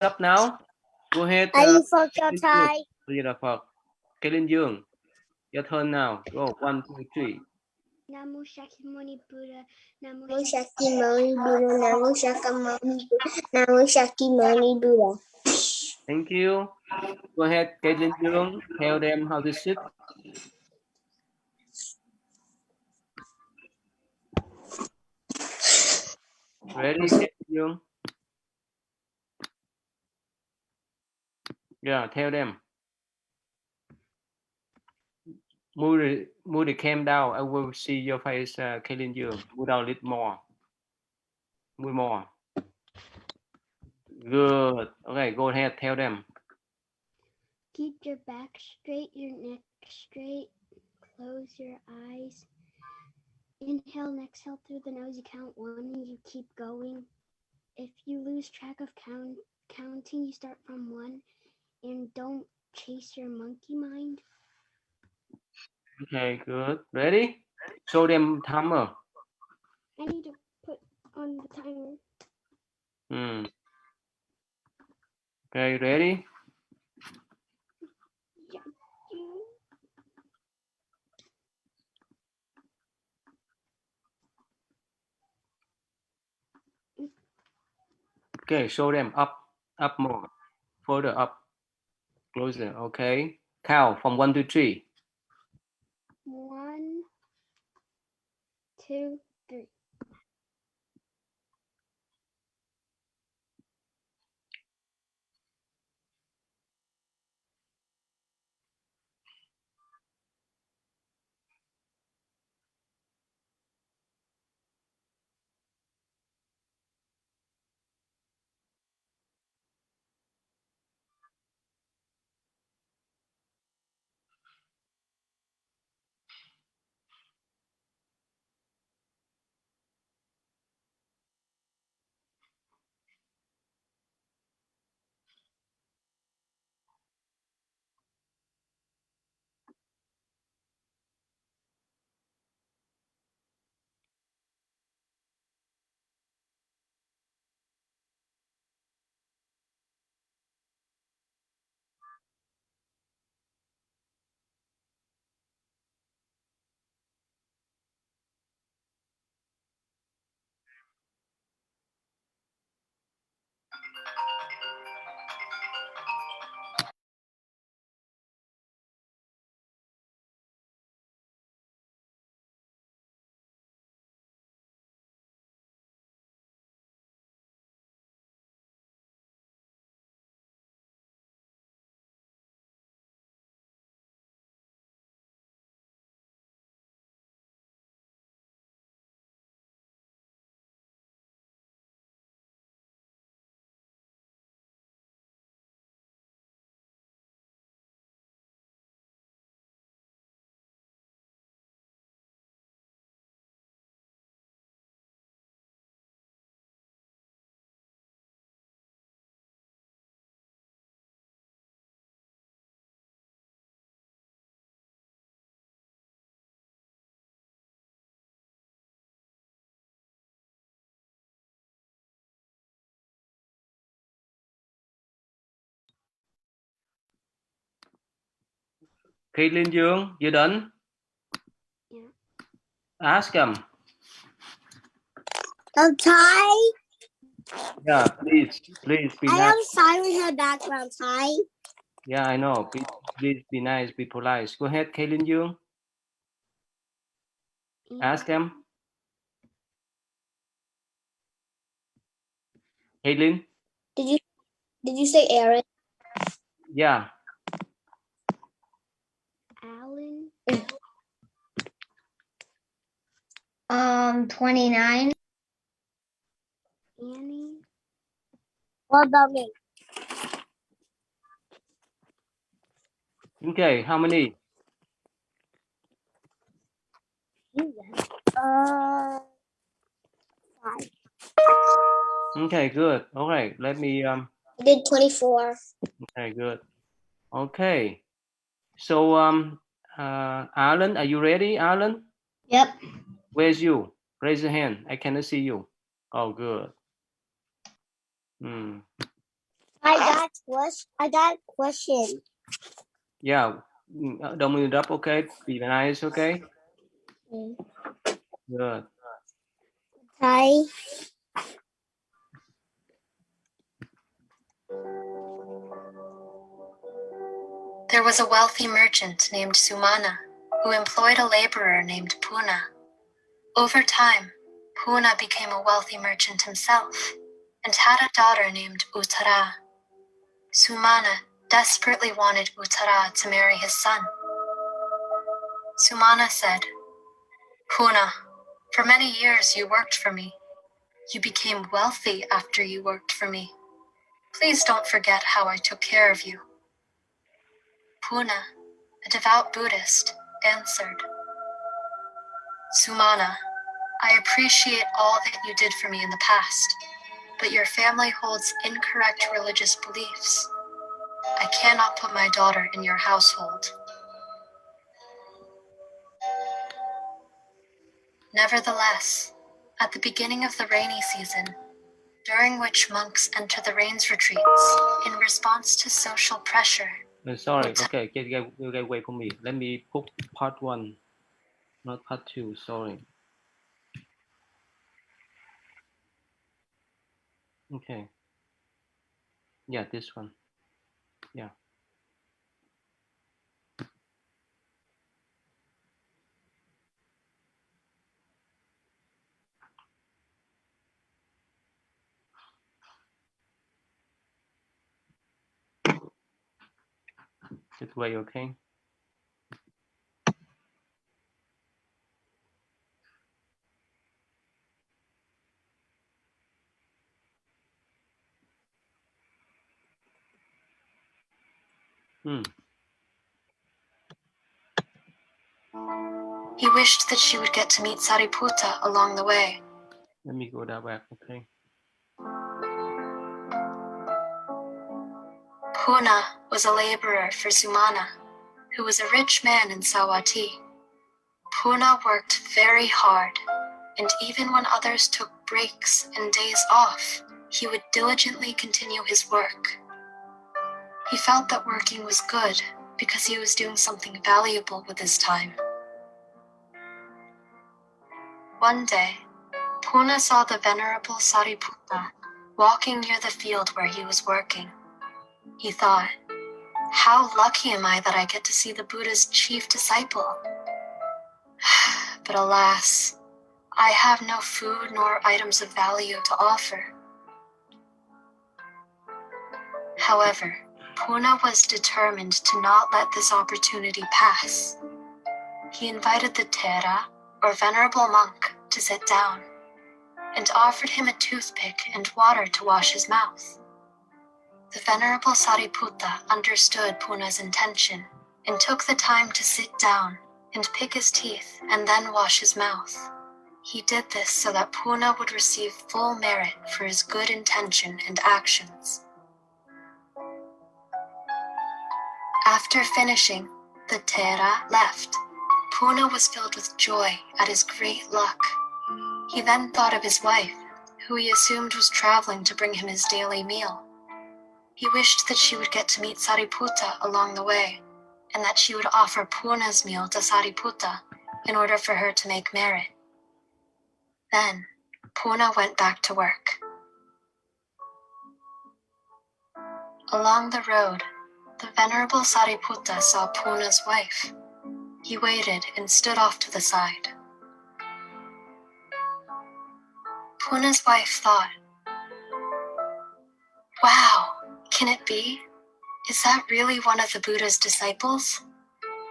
up now. Go ahead. Are you for your tie? Kaylin Dương, your turn now. Go. 1, 2, 3. Namo Shakyamuni Buddha. Namo Shakyamuni Buddha. Namo Shakyamuni Buddha. Namo Shakyamuni Buddha. Thank you. Go ahead, Kaylin Dương. Tell them how to sit. Ready, Kaylin Dương? Yeah, tell them. Move the cam down. I will see your face, Kaylin Dương. Move down a little more. Move more. Good. Okay, go ahead. Tell them. Keep your back straight, your neck straight. Close your eyes. Inhale and exhale through the nose. You count 1 and you keep going. If you lose track of counting, you start from 1 and don't chase your monkey mind. Okay, good. Ready? Show them timer. I need to put on the timer. Okay, ready? Yeah. Okay, show them up more, further up, closer. Okay, count from 1 to 3. 1, 2, 3. Caitlin Dương, you done? Yeah. Ask them. The tie. Yeah, please be I nice. am sorry with her background tie. Yeah, I know. Please be nice, be polite. Go ahead, Caitlin Dương. Ask them. Caitlin? Did you say Aaron? Yeah. Alan. 29. Annie. What about me? Okay, how many? 5. Okay, good. All right, let me I did 24. okay, good. Okay. So Alan, are you ready, Alan? Yep. Where's you? Raise your hand. I cannot see you. Oh, good. I got question. Yeah, don't interrupt, okay? Be nice, okay? Good. Hi. There was a wealthy merchant named Sumana who employed a laborer named Puna. Over time, Puna became a wealthy merchant himself and had a daughter named Uttara. Sumana desperately wanted Uttara to marry his son. Sumana said, "Puna, for many years you worked for me. You became wealthy after you worked for me. Please don't forget how I took care of you." Puna, a devout Buddhist, answered, "Sumana, I appreciate all that you did for me in the past, but your family holds incorrect religious beliefs. I cannot put my daughter in your household." Nevertheless, at the beginning of the rainy season, during which monks enter the rains retreats in response to social pressure. Sorry, okay, wait for me. Let me put part 1, not part 2, sorry. Okay. Yeah, this one. Yeah. This way, okay? He wished that she would get to meet Sariputta along the way. Let me go that back, okay? Puna was a laborer for Sumana, who was a rich man in Sawati. Puna worked very hard, and even when others took breaks and days off, he would diligently continue his work. He felt that working was good because he was doing something valuable with his time. One day, Puna saw the venerable Sariputta walking near the field where he was working. He thought, "How lucky am I that I get to see the Buddha's chief disciple? But alas, I have no food nor items of value to offer." However, Puna was determined to not let this opportunity pass. He invited the Thera, or venerable monk, to sit down, and offered him a toothpick and water to wash his mouth. The venerable Sariputta understood Puna's intention and took the time to sit down and pick his teeth and then wash his mouth. He did this so that Puna would receive full merit for his good intention and actions. After finishing, the Thera left. Puna was filled with joy at his great luck. He then thought of his wife, who he assumed was traveling to bring him his daily meal. He wished that she would get to meet Sariputta along the way, and that she would offer Puna's meal to Sariputta in order for her to make merit. Then, Puna went back to work. Along the road, the venerable Sariputta saw Puna's wife. He waited and stood off to the side. Puna's wife thought, "Wow, can it be? Is that really one of the Buddha's disciples?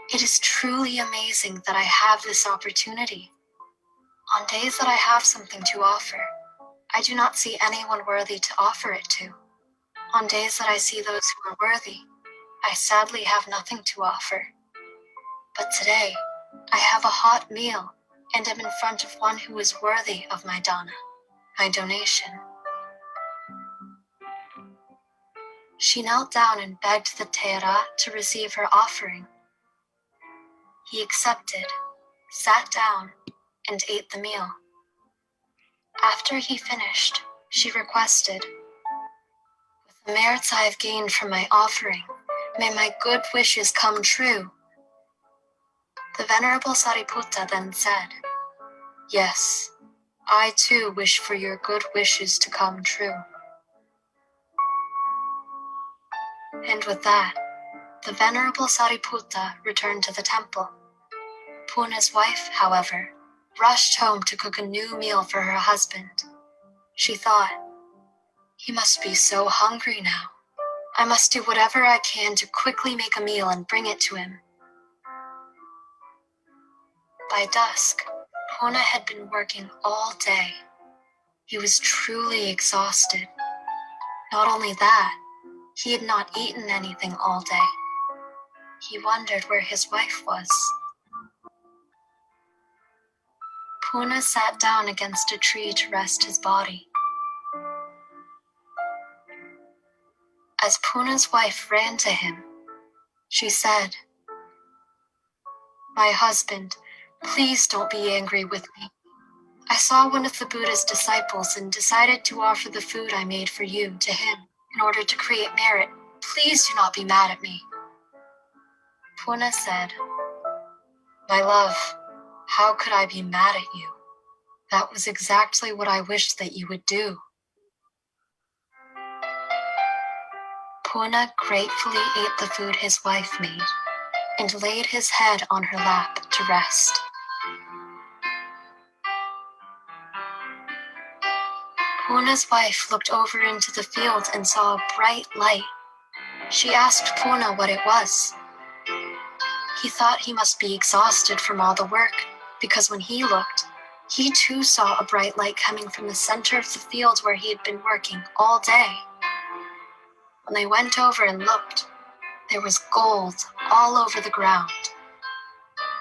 It is truly amazing that I have this opportunity. On days that I have something to offer, I do not see anyone worthy to offer it to. On days that I see those who are worthy, I sadly have nothing to offer. But today, I have a hot meal and am in front of one who is worthy of my dana, my donation." She knelt down and begged the Thera to receive her offering. He accepted, sat down, and ate the meal. After he finished, she requested, "With merits I have gained from my offering, may my good wishes come true. The Venerable Sariputta then said, yes, I too wish for your good wishes to come true. And with that, the Venerable Sariputta returned to the temple. Puna's wife, however, rushed home to cook a new meal for her husband. She thought, he must be so hungry now. I must do whatever I can to quickly make a meal and bring it to him. By dusk, Puna had been working all day. He was truly exhausted. Not only that, he had not eaten anything all day. He wondered where his wife was. Puna sat down against a tree to rest his body. As Puna's wife ran to him, she said, my husband, please don't be angry with me. I saw one of the Buddha's disciples and decided to offer the food I made for you to him in order to create merit. Please do not be mad at me. Puna said, my love, how could I be mad at you? That was exactly what I wished that you would do. Puna gratefully ate the food his wife made and laid his head on her lap to rest. Puna's wife looked over into the field and saw a bright light. She asked Puna what it was. He thought he must be exhausted from all the work, because when he looked, he too saw a bright light coming from the center of the field where he had been working all day. When they went over and looked, there was gold all over the ground.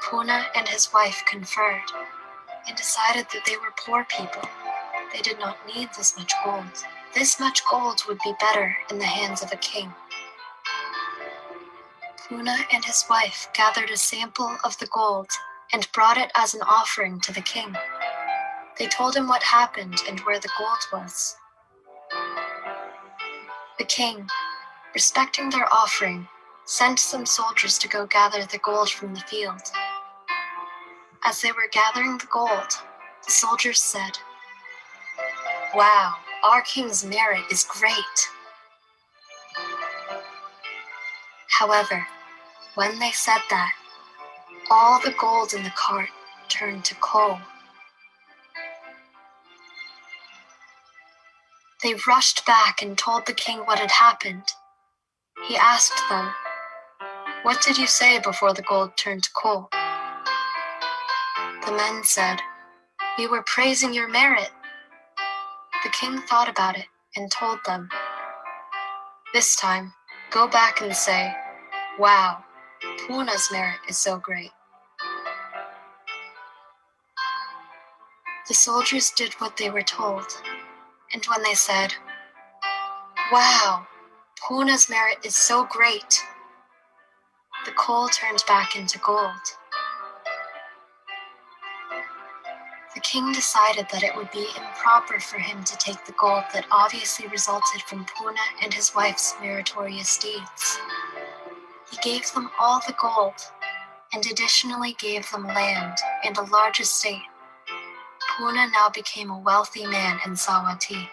Puna and his wife conferred and decided that they were poor people. They did not need this much gold. This much gold would be better in the hands of a king. Puna and his wife gathered a sample of the gold and brought it as an offering to the king. They told him what happened and where the gold was. The king, respecting their offering, sent some soldiers to go gather the gold from the field. As they were gathering the gold, the soldiers said, wow, our king's merit is great. However, when they said that, all the gold in the cart turned to coal. They rushed back and told the king what had happened. He asked them, what did you say before the gold turned to coal? The men said, we were praising your merit. The king thought about it and told them, this time, go back and say, wow, Puna's merit is so great. The soldiers did what they were told, and when they said, wow, Puna's merit is so great, the coal turned back into gold. The king decided that it would be improper for him to take the gold that obviously resulted from Puna and his wife's meritorious deeds. He gave them all the gold, and additionally gave them land and a large estate. Puna now became a wealthy man in Savatthi.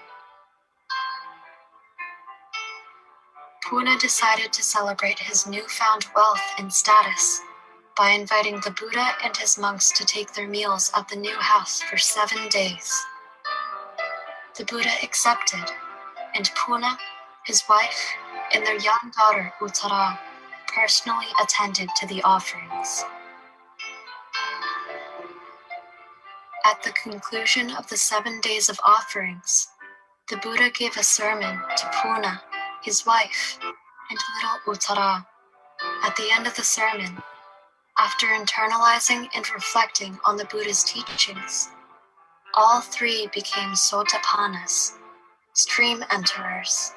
Puna decided to celebrate his newfound wealth and status by inviting the Buddha and his monks to take their meals at the new house for 7 days. The Buddha accepted, and Puna, his wife, and their young daughter Uttara personally attended to the offerings. At the conclusion of the 7 days of offerings, the Buddha gave a sermon to Puna, his wife, and little Uttara. At the end of the sermon, after internalizing and reflecting on the Buddha's teachings, all three became Sotapannas, stream enterers.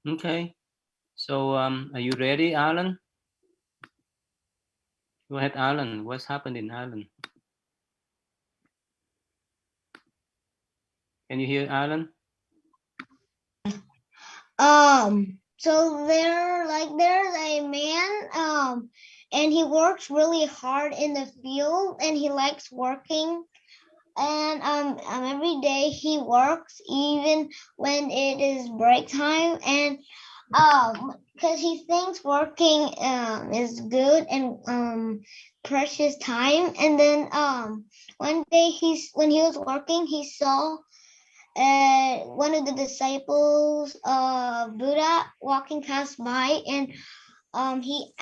Okay, so are you ready, Alan? Go ahead, Alan. What's happened in Ireland? Can you hear Alan? So there's a man, and he works really hard in the field, and he likes working. And every day he works, even when it is break time, and because he thinks working is good and precious time. And then one day when he was working, he saw one of the disciples of Buddha walking past by, and he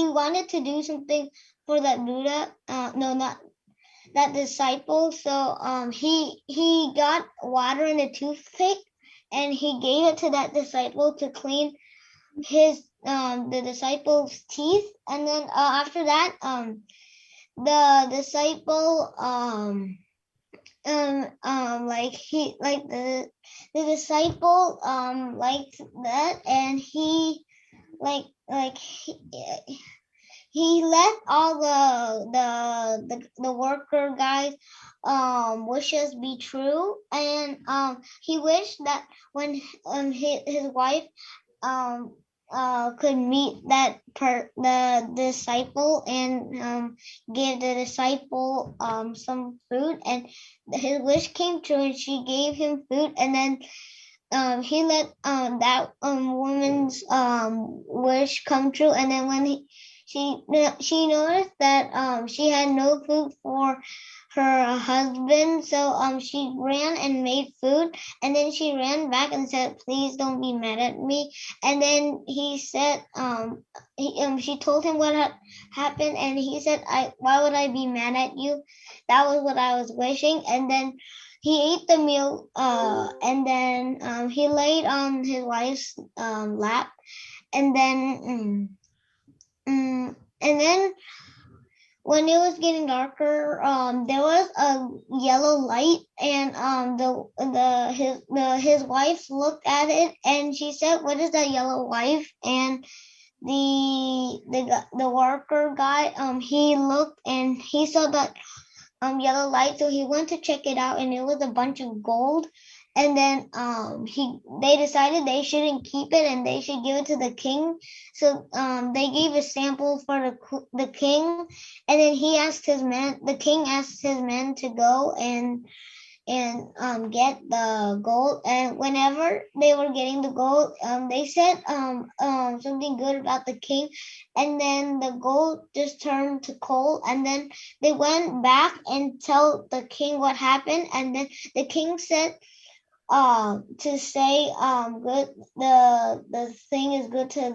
wanted to do something for that Buddha. No, not that disciple. So he got water in a toothpick, and he gave it to that disciple to clean his the disciple's teeth. And then after that, the disciple the disciple liked that, and he he let all the worker guys wishes be true, and he wished that when his wife could meet the disciple and give the disciple some food, and his wish came true, and she gave him food. And then he let that woman's wish come true. And then when she noticed that she had no food for her husband, so she ran and made food, and then she ran back and said, "Please don't be mad at me." And then he said, she told him what had happened, and he said, "Why would I be mad at you? That was what I was wishing." And then he ate the meal, and then he laid on his wife's lap, and then when it was getting darker, there was a yellow light, and his wife looked at it, and she said, "What is that yellow light?" And the worker guy, he looked and he saw that yellow light, so he went to check it out, and it was a bunch of gold. And then they decided they shouldn't keep it, and they should give it to the king. So they gave a sample for the king, and then the king asked his men to go and get the gold. And whenever they were getting the gold, they said something good about the king, and then the gold just turned to coal. And then they went back and tell the king what happened, and then the king said to say good, the thing is good to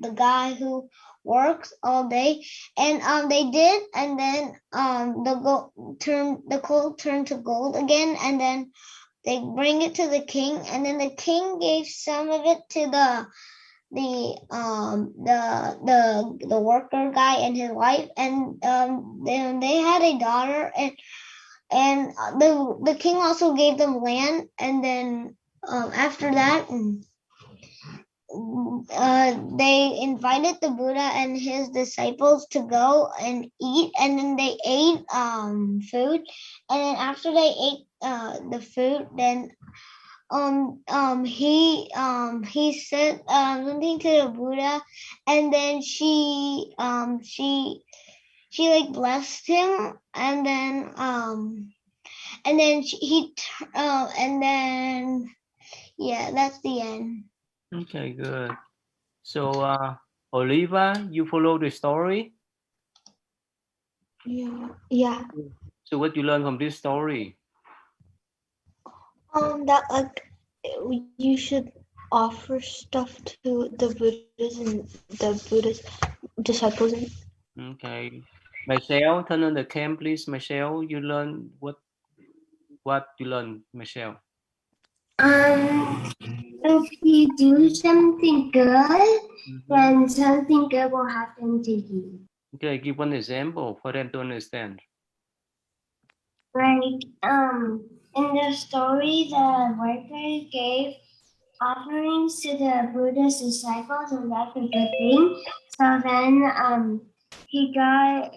the guy who works all day. And they did, and then the coal turned to gold again, and then they bring it to the king, and then the king gave some of it to the worker guy and his wife, and then they had a daughter, and the king also gave them land. And then after that, they invited the Buddha and his disciples to go and eat, and then they ate food. And then after they ate the food, then he said something to the Buddha, and then she like blessed him, and then yeah, that's the end. Okay, good. So Oliva, you follow the story? Yeah. So what you learn from this story? That you should offer stuff to the Buddhas and the Buddha's disciples. Okay. Michelle, turn on the cam, please. Michelle, you learn what you learn, Michelle? If you do something good, then something good will happen to you. Okay, give one example for them to understand. Like in the story, the worker gave offerings to the Buddha's disciples, and that's a good thing. So then he got,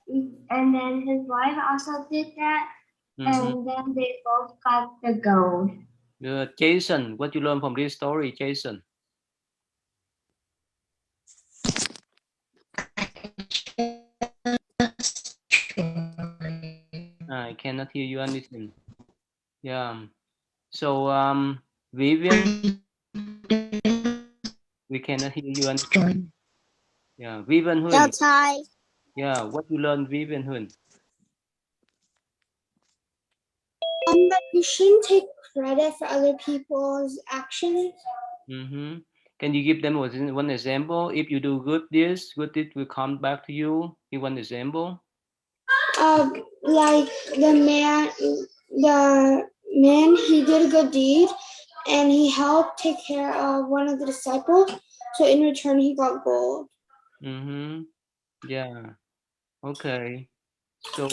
and then his wife also did that, and then they both got the gold. Good. Jason, what you learn from this story, Jason? I cannot hear you anything. Yeah. So Vivian, we cannot hear you anything. Yeah, Vivian Huynh. That's high. Yeah, what you learn, Vivian Huynh? That you shouldn't take credit for other people's actions. Mm-hmm. Can you give them one example? If you do good deed will come back to you. Give one example. Like the man, he did a good deed, and he helped take care of one of the disciples. So in return, he got gold. Mm-hmm. Yeah. Okay. So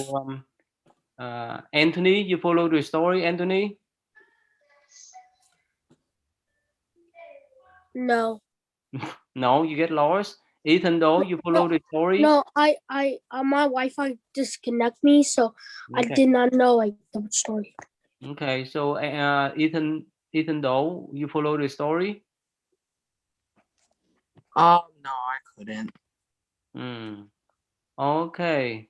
Anthony, you follow the story, Anthony? No. No, you get lost. Ethan, though, you follow the story? No, I my Wi-Fi disconnect me, so Okay. I did not know like the story. Okay, so Ethan, though, you follow the story? No, I couldn't. Okay.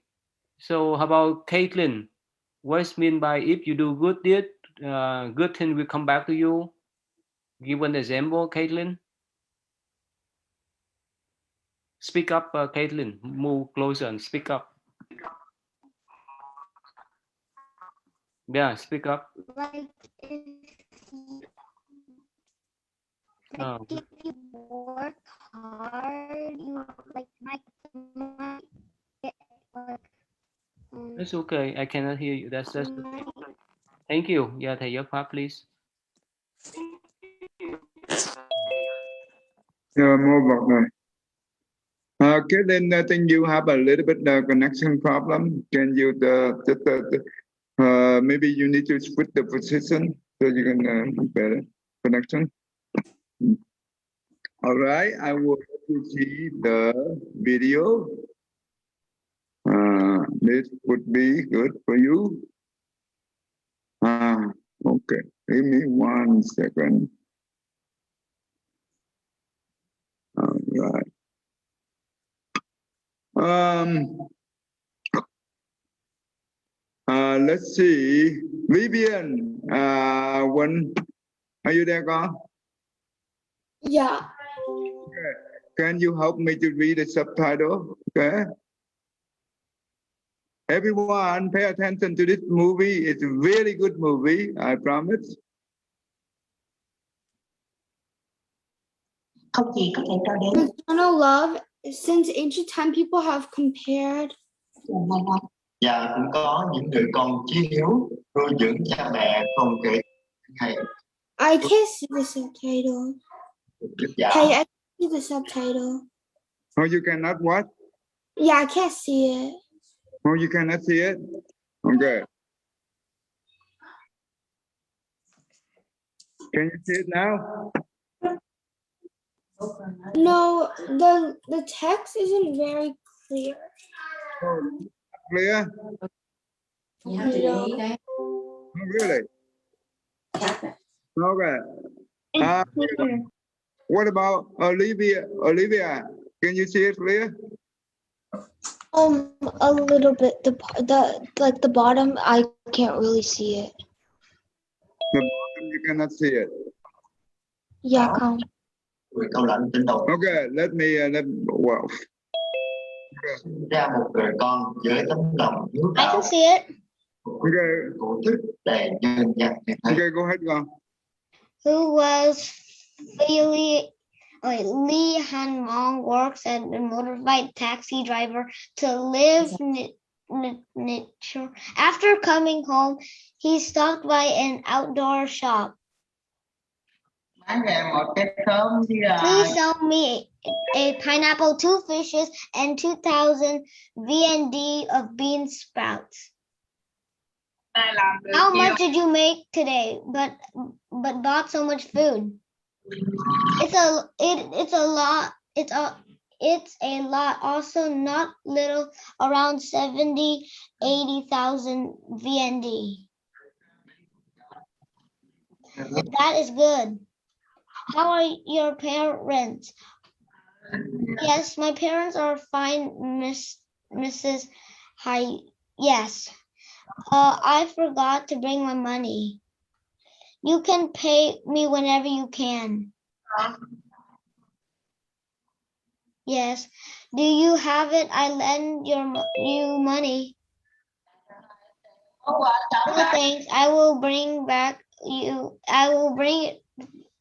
So how about Caitlin? What's mean by if you do good deed, good thing will come back to you? Give an example, Caitlin. Speak up, Caitlin. Move closer and speak up. Yeah, speak up. Like if you work hard, you like might get like. That's okay. I cannot hear you. That's okay. Thank you. Yeah, thầy giáo Pháp, please. More about that. Caitlin, I think you have a little bit connection problem. Can you maybe you need to switch the position so you can better connection. All right, I will let you see the video. This would be good for you. Okay, give me 1 second. All right. Let's see. Vivian, when are you there, girl? Yeah. Okay. Can you help me to read the subtitle? Okay. Everyone, pay attention to this movie. It's a really good movie, I promise. Maternal love, since ancient time, people have compared. Và cũng có những người con chí hiếu nuôi dưỡng cha mẹ không kể hay. I can't see the subtitle. Hey, I can't see the subtitle. Oh, you cannot what? Yeah, I can't see it. Oh, you cannot see it? Okay. Can you see it now? No, the text isn't very clear. Clear? You have to delete that. Oh, really? Tap it. Okay. What about Olivia? Olivia, can you see it clear? A little bit. The bottom, I can't really see it. The bottom, you cannot see it. Yeah, come. Okay, let me well. Ra một người con với tấm lòng hiếu I đạo. can see it. Okay. Tổ chức để nhân dân như thế. Okay, go ahead, go. Who was Lee Han Mong works as a motorbike taxi driver to live nature. After coming home, he stopped by an outdoor shop. Please sell me a pineapple, 2 fishes, and 2,000 VND of bean sprouts. How much did you make today? But bought so much food. It's a lot. It's a lot. Also not little. Around 80,000 VND. That is good. How are your parents? Yes, my parents are fine, Mrs. Hi. Yes. I forgot to bring my money. You can pay me whenever you can. Yes. Do you have it? I lend you money. No thanks. I will bring it.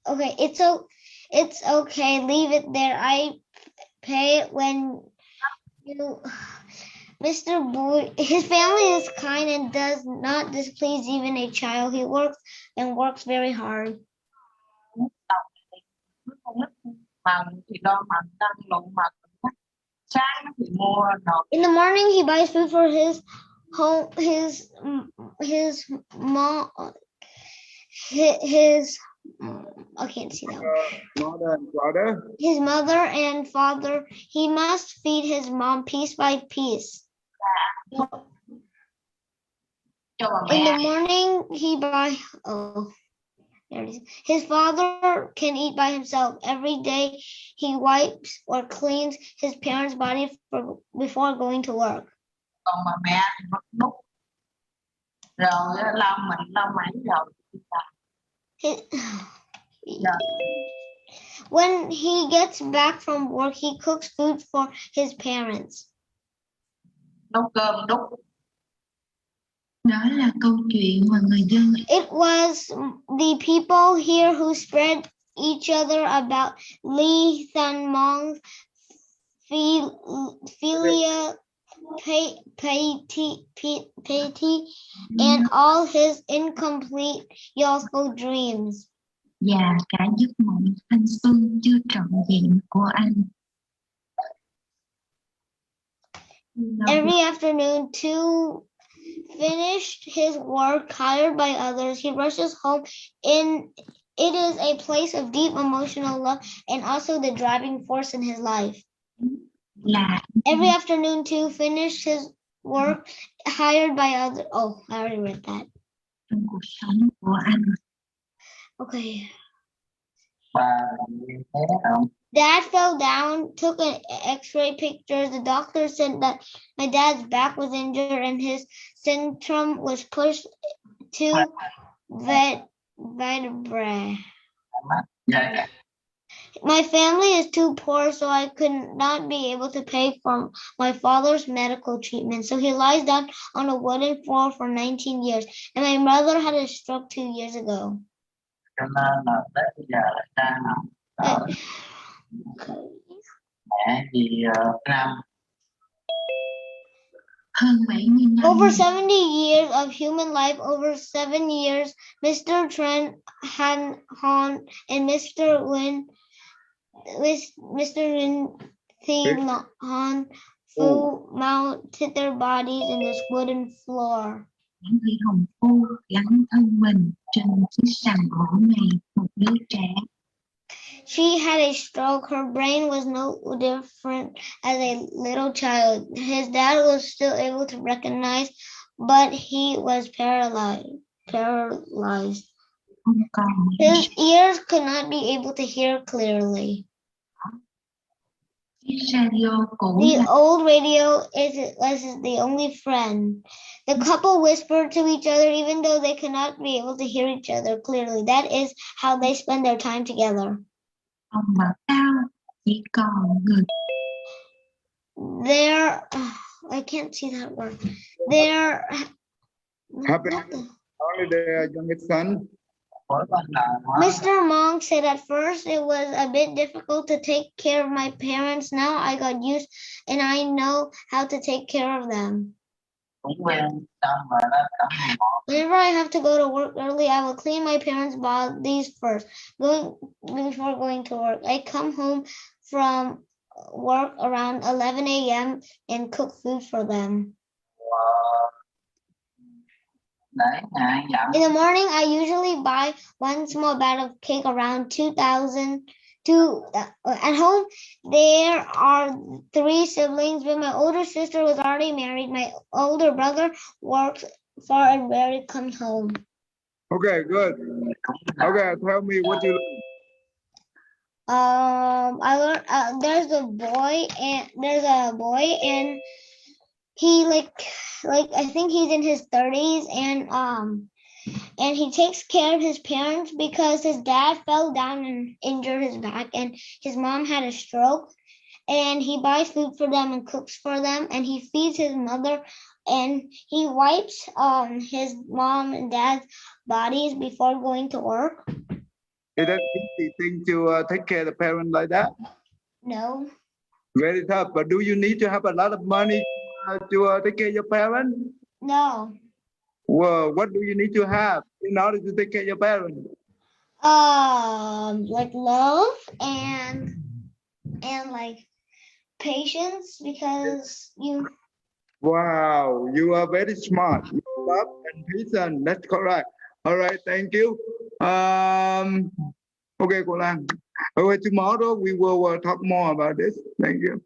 Okay, it's okay. Leave it there. I pay it when you. Mr. Boy, his family is kind and does not displease even a child. He works very hard. In the morning, he buys food for his home, his mom, I can't see that one. Mother and father. His mother and father. He must feed his mom piece by piece. In the morning, he buys. Oh, there it is. His father can eat by himself. Every day, he wipes or cleans his parents' body before going to work. Còn mà mẹ mất nút rồi lau mảnh rồi. When he gets back from work, he cooks food for his parents. Nấu cơm đút. Đó là câu chuyện mà người dân. It was the people here who spread each other about Lee Than Mong's philia piety and all his incomplete youthful dreams. Và cả giấc mộng thanh xuân chưa trọn vẹn của anh. Every afternoon, to finish his work hired by others, he rushes home. It is a place of deep emotional love and also the driving force in his life. Every afternoon, to finish his work hired by others. Oh, I already read that. Trong cuộc sống của anh. Okay. Dad fell down, took an x-ray picture. The doctor said that my dad's back was injured and his centrum was pushed to vertebrae. My family is too poor, so I could not be able to pay for my father's medical treatment. So he lies down on a wooden floor for 19 years. And my mother had a stroke 2 years ago. Over 70 years of human life, over 7 years, Mr. Trent Han Hon and Mr. Nguyen Thi Han Phu mounted their bodies in this wooden floor. Những vị hồng phu gắn thân mình trên chiếc sàn gỗ này, một đứa trẻ. She had a stroke. Her brain was no different as a little child. His dad was still able to recognize, but he was paralyzed. His ears could not be able to hear clearly. The old radio was the only friend. The couple whispered to each other even though they could not be able to hear each other clearly. That is how they spend their time together. I can't see that word. They're happy only their youngest son. Mr. Monk said at first it was a bit difficult to take care of my parents. Now I got used and I know how to take care of them. Whenever I have to go to work early, I will clean my parents' bodies first, before going to work. I come home from work around 11 a.m. and cook food for them. In the morning, I usually buy one small bag of cake around 2,000. At home, there are 3 siblings, but my older sister was already married. My older brother works far and rarely comes home. Okay, good. Okay, tell me what you learned. I learned there's a boy and he like I think he's in his 30s and he takes care of his parents because his dad fell down and injured his back and his mom had a stroke, and he buys food for them and cooks for them, and he feeds his mother, and he wipes his mom and dad's bodies before going to work. Is that easy thing to take care of the parent like that? No. Very tough. But do you need to have a lot of money to take care of your parents? No. Well, what do you need to have in order to take care of your parents? Like love and like patience, because you. Wow, you are very smart. Love and patience. That's correct. All right, thank you. Okay, cô Lan. Okay, tomorrow we will talk more about this. Thank you.